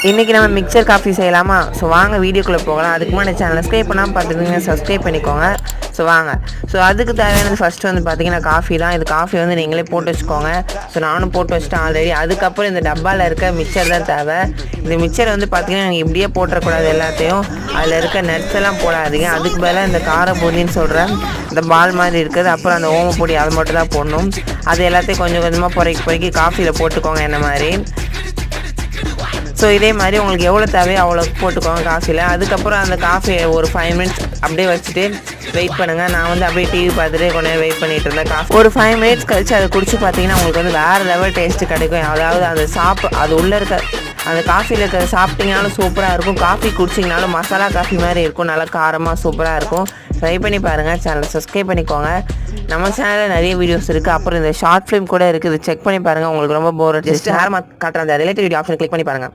இன்றைக்கி நம்ம mixer coffee செய்யலாமா? ஸோ வாங்க வீடியோக்குள்ளே போகலாம். அதுக்கு முன்னாடி சேனல் சப்ஸ்கிரைப் பண்ணாமல் பார்த்துக்கிங்க, சப்ஸ்கிரைப் பண்ணிக்கோங்க. ஸோ வாங்க. ஸோ அதுக்கு தேவையானது ஃபஸ்ட்டு வந்து பார்த்திங்கன்னா காஃபி தான். இது காஃபி வந்து நீங்களே போட்டு வச்சுக்கோங்க. ஸோ நானும் போட்டு வச்சுட்டேன் ஆல்ரெடி. அதுக்கப்புறம் இந்த டப்பாவில் இருக்க மிக்சர் தான் தேவை. இந்த மிக்சர் வந்து பார்த்திங்கன்னா நீங்கள் இப்படியே போட்டுறக்கூடாது, எல்லாத்தையும் அதில் இருக்க நட்ஸ் எல்லாம் போடாதீங்க. அதுக்கு பதிலாக இந்த கார பொடின்னு சொல்கிறேன் இந்த பால் மாதிரி இருக்குது, அப்புறம் அந்த ஓமப்பொடி அது மட்டும் தான் போடணும். அது எல்லாத்தையும் கொஞ்சம் கொஞ்சமாக பொறுக்கி காஃபியில் போட்டுக்கோங்க என்ன மாதிரி. ஸோ இதே மாதிரி உங்களுக்கு எவ்வளோ தேவையோ அவ்வளோ போட்டுக்கோங்க காஃபியில். அதுக்கப்புறம் அந்த காஃபியை ஒரு 5 மினிட்ஸ் அப்படியே வச்சுட்டு வெயிட் பண்ணுங்கள். நான் வந்து அப்படியே டிவி பார்த்துட்டு கொஞ்ச நேரம் வெயிட் பண்ணிகிட்டு இருந்தேன். காஃபி ஒரு 5 மினிட்ஸ் கழிச்சு அதை குடிச்சு பார்த்தீங்கன்னா உங்களுக்கு வந்து வேறு லெவல் டேஸ்ட்டு கிடைக்கும். அதாவது அந்த அது உள்ளே இருக்க அந்த காஃபியில் இருக்கிற சாப்பிட்டிங்கனாலும் சூப்பராக இருக்கும். காஃபி குடிச்சிங்கனாலும் மசாலா காஃபி மாதிரி இருக்கும், நல்லா காரமாக சூப்பராக இருக்கும். ட்ரை பண்ணி பாருங்கள். சேனலை சப்ஸ்கிரைப் பண்ணிக்கோங்க. நம்ம சேனலில் நிறைய வீடியோஸ் இருக்குது. அப்புறம் இந்த ஷார்ட் ஃபிலிம் கூட இருக்குது, செக் பண்ணி பாருங்கள். உங்களுக்கு ரொம்ப போர் ஜஸ்ட் ஹேர் காட்டுற அந்த ரிலேட்டட் வீடியோ ஆப்ஷன் கிளிக் பண்ணி பாருங்கள்.